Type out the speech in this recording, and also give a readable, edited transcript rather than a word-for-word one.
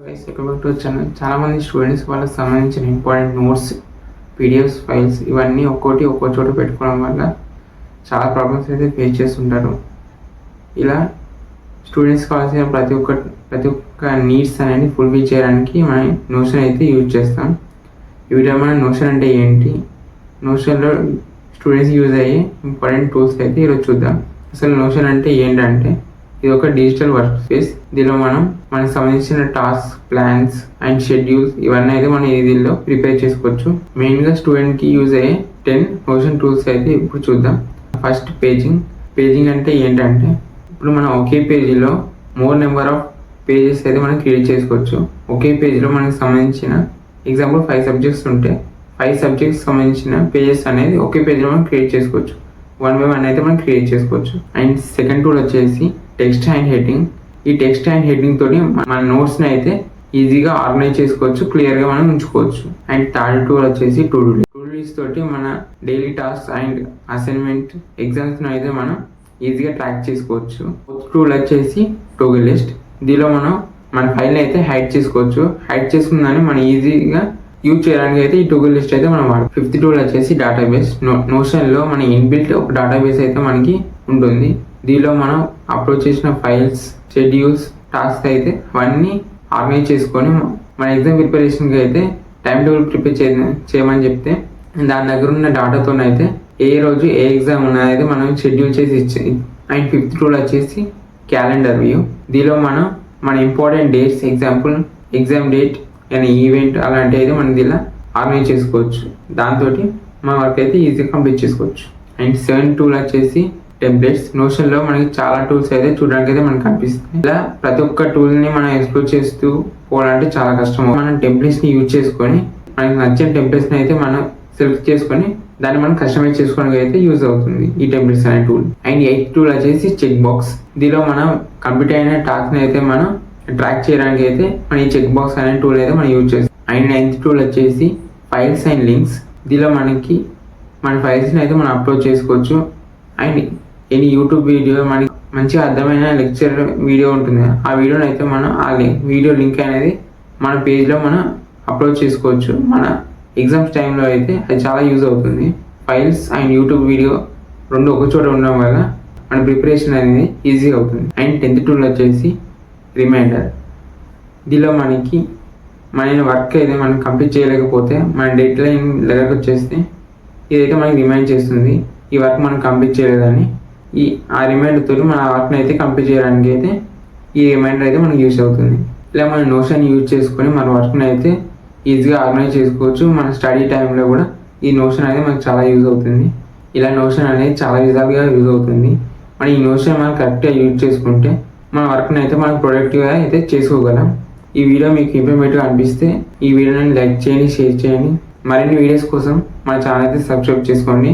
Welcome to channel. చాలామంది students వాళ్ళకి సంబంధించిన ఇంపార్టెంట్ నోట్స్, పీడిఎఫ్స్, ఫైల్స్ ఇవన్నీ ఒక్కో చోట పెట్టుకోవడం వల్ల చాలా ప్రాబ్లమ్స్ అయితే ఫేస్ చేస్తుంటారు. ఇలా స్టూడెంట్స్ కావాల్సిన ప్రతి ఒక్క నీడ్స్ అనేది ఫుల్ఫిల్ చేయడానికి మనం నోషన్ అయితే యూజ్ చేస్తాం. ఈ వీడియో మనం నోషన్ అంటే ఏంటి, నోషన్లో స్టూడెంట్స్ యూజ్ అయ్యే ఇంపార్టెంట్ టూల్స్ అయితే ఈరోజు చూద్దాం. అసలు నోషన్ అంటే ఏంటంటే ఇది ఒక డిజిటల్ వర్క్ స్పేస్. దీనిలో మనకు సంబంధించిన టాస్క్, ప్లాన్స్ అండ్ షెడ్యూల్స్ ఇవన్నీ అయితే మనం దీనిలో ప్రిపేర్ చేసుకోవచ్చు. మెయిన్గా స్టూడెంట్కి యూజ్ అయ్యే 10 నోషన్ టూల్స్ అయితే ఇప్పుడు చూద్దాం. ఫస్ట్ పేజింగ్ అంటే ఏంటంటే ఇప్పుడు మనం ఒకే పేజీలో మోర్ నెంబర్ ఆఫ్ పేజెస్ అయితే మనం క్రియేట్ చేసుకోవచ్చు. ఒకే పేజీలో మనకు సంబంధించిన ఎగ్జాంపుల్ 5 సబ్జెక్ట్స్ ఉంటే 5 సబ్జెక్ట్స్ సంబంధించిన పేజెస్ అనేది ఒకే పేజీలో మనం క్రియేట్ చేసుకోవచ్చు. 1 by 1 అయితే మనం క్రియేట్ చేసుకోవచ్చు. అండ్ సెకండ్ టూల్ వచ్చేసి టెక్స్ట్ అండ్ హెడ్డింగ్. ఈ టెక్స్ట్ అండ్ హెడ్డింగ్ తోటి మన నోట్స్ని అయితే ఈజీగా ఆర్గనైజ్ చేసుకోవచ్చు, క్లియర్గా మనం ఉంచుకోవచ్చు. అండ్ థర్డ్ టూల్ వచ్చేసి టు డూ లిస్ట్ తోటి మన డైలీ టాస్క్ అండ్ అసైన్మెంట్, ఎగ్జామ్స్ని అయితే మనం ఈజీగా ట్రాక్ చేసుకోవచ్చు. ఫోర్త్ టూల్ వచ్చేసి టు డూ లిస్ట్. దీనిలో మన ఫైల్ని అయితే హైడ్ చేసుకోవచ్చు. హైడ్ చేసుకుందని మనం ఈజీగా యూజ్ చేయడానికి అయితే ఈ టు డూ లిస్ట్ అయితే మనం వాడతాం. ఫిఫ్త్ టూల్ వచ్చేసి డేటాబేస్. నోషన్లో మన ఇన్బిల్ట్ ఒక డేటాబేస్ అయితే మనకి ఉంటుంది. దీనిలో మనం అప్లోడ్ చేసిన ఫైల్స్, షెడ్యూల్స్, టాస్క్ అయితే అవన్నీ ఆర్గనైజ్ చేసుకొని మన ఎగ్జామ్ ప్రిపరేషన్కి అయితే టైం టేబుల్ ప్రిపేర్ చేయమని చెప్తే దాని దగ్గర ఉన్న డేటాతో అయితే ఏ రోజు ఏ ఎగ్జామ్ ఉన్నదైతే మనం షెడ్యూల్ చేసి ఇచ్చేది. అండ్ ఫిఫ్త్ టూల్ వచ్చేసి క్యాలెండర్ వ్యూ. దీనిలో మన important dates, example exam date and event అలాంటివి అయితే మనం దీనిలో ఆర్గనైజ్ చేసుకోవచ్చు. దాంతో మన వర్క్ అయితే ఈజీగా కంప్లీట్ చేసుకోవచ్చు. అండ్ సెవెంత్ టూల్ వచ్చేసి టెంప్లెట్స్. నోషన్లో మనకి చాలా టూల్స్ అయితే చూడడానికి అయితే మనకు కనిపిస్తాయి. ఇలా ప్రతి ఒక్క టూల్ని మనం ఎక్స్ప్లోర్ చేస్తూ పోవాలంటే చాలా కష్టం. మనం టెంప్లెట్స్ని యూజ్ చేసుకొని మనకి నచ్చిన టెంప్లెట్స్ని అయితే మనం సెలెక్ట్ చేసుకొని దాన్ని మనం కస్టమైజ్ చేసుకోవడానికి అయితే యూజ్ అవుతుంది ఈ టెంప్లెట్స్ అనే టూల్. అండ్ ఎయిత్ టూల్ వచ్చేసి చెక్ బాక్స్. దీనిలో మనం కంప్లీట్ అయిన టాస్క్ని అయితే మనం ట్రాక్ చేయడానికి అయితే మన ఈ చెక్ బాక్స్ అనే టూల్ అయితే మనం యూజ్ చేస్తాం. అండ్ నైన్త్ టూల్ వచ్చేసి ఫైల్స్ అండ్ లింక్స్. దీనిలో మన ఫైల్స్ని అయితే మనం అప్లోడ్ చేసుకోవచ్చు. అండ్ ఎనీ యూట్యూబ్ వీడియో మనకి మంచిగా అర్థమైన లెక్చర్ వీడియో ఉంటుంది, ఆ వీడియోని అయితే మనం వీడియో లింక్ అనేది మన పేజ్లో మనం అప్లోడ్ చేసుకోవచ్చు. మన ఎగ్జామ్స్ టైంలో అయితే అది చాలా యూజ్ అవుతుంది. ఫైల్స్ అండ్ యూట్యూబ్ వీడియో రెండు ఒక చోట ఉండడం వల్ల మన ప్రిపరేషన్ అనేది ఈజీగా అవుతుంది. అండ్ 10th టూల్ వచ్చేసి రిమైండర్. దీనిలో మన వర్క్ అయితే మనం కంప్లీట్ చేయలేకపోతే మన డెడ్ లైన్ దగ్గరకు వచ్చేస్తే ఇదైతే మనకి రిమైండ్ చేస్తుంది ఈ వర్క్ మనం కంప్లీట్ చేయలేదని. ఆ రిమైండర్ తోటి మన వర్క్ని అయితే కంప్లీట్ చేయడానికి అయితే ఈ రిమైండర్ అయితే మనకు యూజ్ అవుతుంది. ఇలా మన నోషన్ యూజ్ చేసుకొని మన వర్క్ని అయితే ఈజీగా ఆర్గనైజ్ చేసుకోవచ్చు. మన స్టడీ టైంలో కూడా ఈ నోషన్ అనేది మనకు చాలా యూజ్ అవుతుంది. ఇలా నోషన్ అనేది చాలా విధాలుగా యూజ్ అవుతుంది. మనం ఈ నోషన్ మనం కరెక్ట్గా యూజ్ చేసుకుంటే మన వర్క్ని అయితే మనం ప్రొడక్టివ్గా అయితే చేసుకోగలం. ఈ వీడియో మీకు ఇన్ఫర్మేటివ్గా అనిపిస్తే ఈ వీడియోని లైక్ చేయండి, షేర్ చేయండి. మరిన్ని వీడియోస్ కోసం మన ఛానల్ అయితే సబ్స్క్రైబ్ చేసుకోండి.